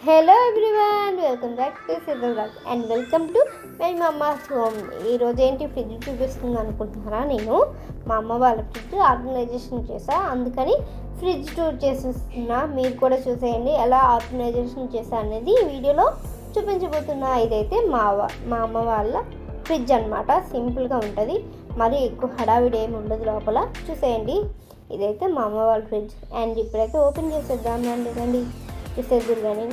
Hello everyone, welcome back to Siddham blog and welcome to my mamma's home. ఈరోజు ఏంటి fridge చూపిస్తుంది అనుకుంటున్నారా? నేను మా అమ్మ వాళ్ళ ఫ్రిడ్జ్ ఆర్గనైజేషన్ చేసా, అందుకని ఫ్రిడ్జ్ టూర్ చేసేస్తున్నా. మీరు కూడా చూసేయండి ఎలా ఆర్గనైజేషన్ చేసా అనేది ఈ వీడియోలో చూపించబోతున్నా. ఇదైతే మా అమ్మ వాళ్ళ ఫ్రిడ్జ్ అనమాట. సింపుల్గా ఉంటుంది, మరి ఎక్కువ హడావిడి ఏమి ఉండదు లోపల. చూసేయండి, ఇదైతే మా అమ్మ వాళ్ళ ఫ్రిడ్జ్. అండ్ ఇప్పుడైతే ఓపెన్ చేసేద్దాం రండి చూసేద్దరు కానీ.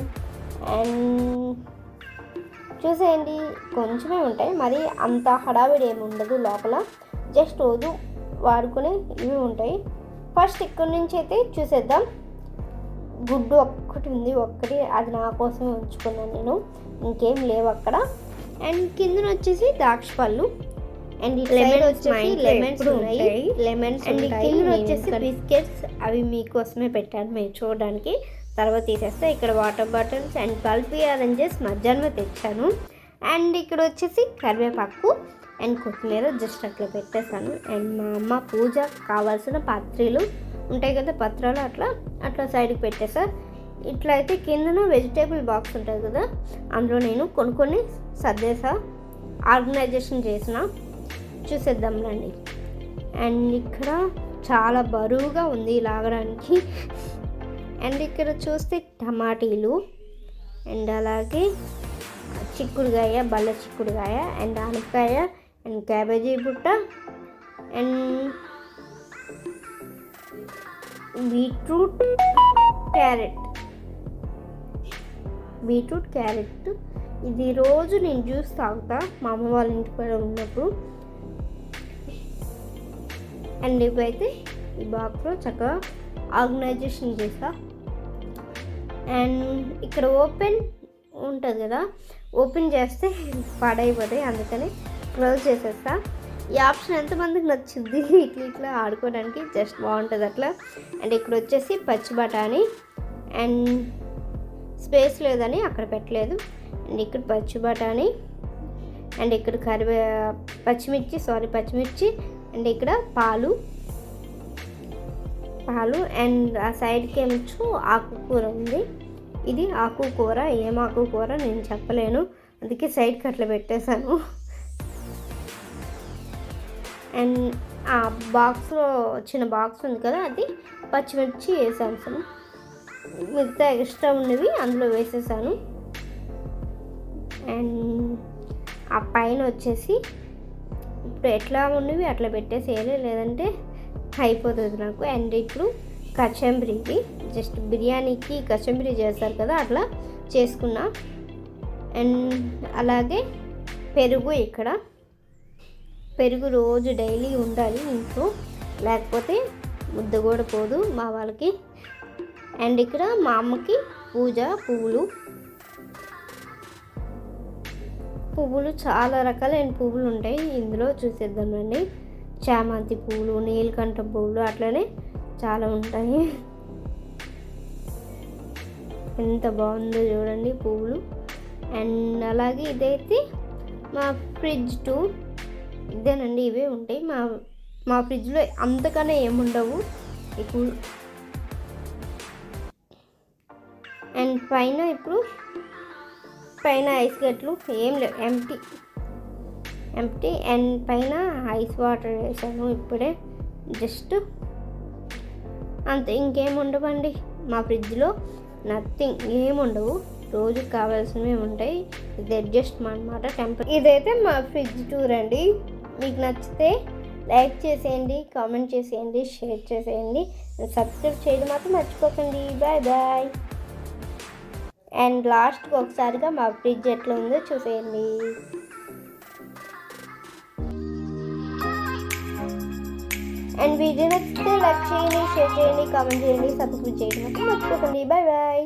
అండ్ చూసేయండి, కొంచెమే ఉంటాయి, మరి అంత హడావిడి ఏమి ఉండదు లోపల. జస్ట్ రోజు వాడుకునే ఇవి ఉంటాయి. ఫస్ట్ ఇక్కడి నుంచి అయితే చూసేద్దాం. గుడ్డు ఒక్కటి ఉంది, అది నా కోసమే ఉంచుకున్నాను నేను, ఇంకేం లేవు అక్కడ. అండ్ కింద వచ్చేసి ద్రాక్ష పళ్ళు, అండ్ లెమన్స్ ఉన్నాయి. అండ్ కింద వచ్చేసి బిస్కెట్స్, అవి మీకోసమే పెట్టాను మీరు చూడడానికి. తర్వాత తీసేస్తే ఇక్కడ water bottles and pulpy oranges మధ్యాహ్నం తెచ్చాను. అండ్ ఇక్కడ వచ్చేసి కరివేపాకు అండ్ కొత్తిమీర జస్ట్ అట్లా పెట్టేశాను. అండ్ మా అమ్మ పూజ కావాల్సిన పాత్రలు ఉంటాయి కదా, పత్రాలు అట్లా సైడ్కి పెట్టేసా. ఇట్లా అయితే కిందన వెజిటేబుల్ బాక్స్ ఉంటుంది కదా, అందులో నేను కొన్ని సర్దేసా, ఆర్గనైజేషన్ చేసిన. చూసేద్దాం రండి. అండ్ ఇక్కడ చాలా బరువుగా ఉంది లాగడానికి. అండ్ ఇక్కడ చూస్తే టమాటీలు అండ్ అలాగే చిక్కుడుకాయ, బల్ల చిక్కుడుకాయ అండ్ ఆనపకాయ అండ్ క్యాబేజీ బుట్ట అండ్ బీట్రూట్ క్యారెట్. ఇది రోజు నేను జ్యూస్ తాగుతా మా అమ్మ వాళ్ళ ఇంటి పైన ఉన్నప్పుడు. అండ్ ఇవైతే ఈ బాక్స్లో చక్కగా ఆర్గనైజేషన్ చేస్తా. అండ్ ఇక్కడ ఓపెన్ ఉంటుంది కదా, ఓపెన్ చేస్తే పాడైపోతాయి, అందుకని క్లోజ్ చేసేస్తా. ఈ ఆప్షన్ ఎంతమందికి నచ్చింది? ఇట్లా ఆడుకోవడానికి జస్ట్ బాగుంటుంది అట్లా. అండ్ ఇక్కడ వచ్చేసి పచ్చి బఠానీ, అండ్ స్పేస్ లేదని అక్కడ పెట్టలేదు. అండ్ ఇక్కడ పచ్చి బఠానీ అండ్ ఇక్కడ పచ్చిమిర్చి అండ్ ఇక్కడ పాలు అండ్ ఆ సైడ్కి ఏమొచ్చు ఆకుకూర ఉంది. ఇది ఆకుకూర, ఏం ఆకుకూర నేను చెప్పలేను, అందుకే సైడ్కి అట్లా పెట్టేశాను. అండ్ ఆ బాక్స్లో చిన్న బాక్స్ ఉంది కదా, అది పచ్చిమిర్చి వేసాను. మిగతా ఎక్స్ట్రా ఉన్నవి అందులో వేసేసాను. అండ్ ఆ పైన వచ్చేసి ఇప్పుడు ఎట్లా ఉన్నవి అట్లా పెట్టేసేయాలి, లేదంటే అయిపోతుంది నాకు. అండ్ ఇప్పుడు కచంబరి, జస్ట్ బిర్యానీకి కచంబరి చేస్తారు కదా, అట్లా చేసుకున్నా. అండ్ అలాగే పెరుగు, ఇక్కడ పెరుగు రోజు డైలీ ఉండాలి ఇంట్లో, లేకపోతే ముద్ద కూడా పోదు మా వాళ్ళకి. అండ్ ఇక్కడ మా అమ్మకి పూజ పువ్వులు చాలా రకాలైన పువ్వులు ఉంటాయి ఇందులో. చూసేద్దామండి. చామంతి పువ్వులు, నీలకంఠం పువ్వులు, అట్లనే చాలా ఉంటాయి. ఎంత బాగుందో చూడండి పువ్వులు. అండ్ అలాగే ఇదైతే మా ఫ్రిడ్జ్ టూర్. ఇదేనండి, ఇవే ఉంటాయి మా ఫ్రిడ్జ్లో, అంతకన్నా ఏముండవు ఎక్కువ. అండ్ ఇప్పుడు పైన ఐస్ గట్లు ఏం లేవు, ఎంప్టీ. అండ్ పైన ఐస్ వాటర్ వేసాను ఇప్పుడే, జస్ట్ అంతే. ఇంకేం ఉండవండి మా ఫ్రిడ్జ్లో, నథింగ్, ఏముండవు. రోజుకి కావాల్సినవి ఉంటాయి. ఇది అడ్జస్ట్ అనమాట టెంపర్. ఇదైతే మా ఫ్రిడ్జ్ టూర్ అండి. మీకు నచ్చితే లైక్ చేసేయండి, కామెంట్ చేసేయండి, షేర్ చేసేయండి, సబ్స్క్రైబ్ చేయడం మాత్రం మర్చిపోకండి. బాయ్. అండ్ లాస్ట్కి ఒకసారిగా మా ఫ్రిడ్జ్ ఎట్లా ఉందో చూసేయండి. అండ్ వీడియో నచ్చితే లైక్ చేయండి, షేర్ చేయండి, కామెంట్ చేయండి, సబ్స్క్రైబ్ చేయడం మాత్రం మర్చిపోకండి. బాయ్.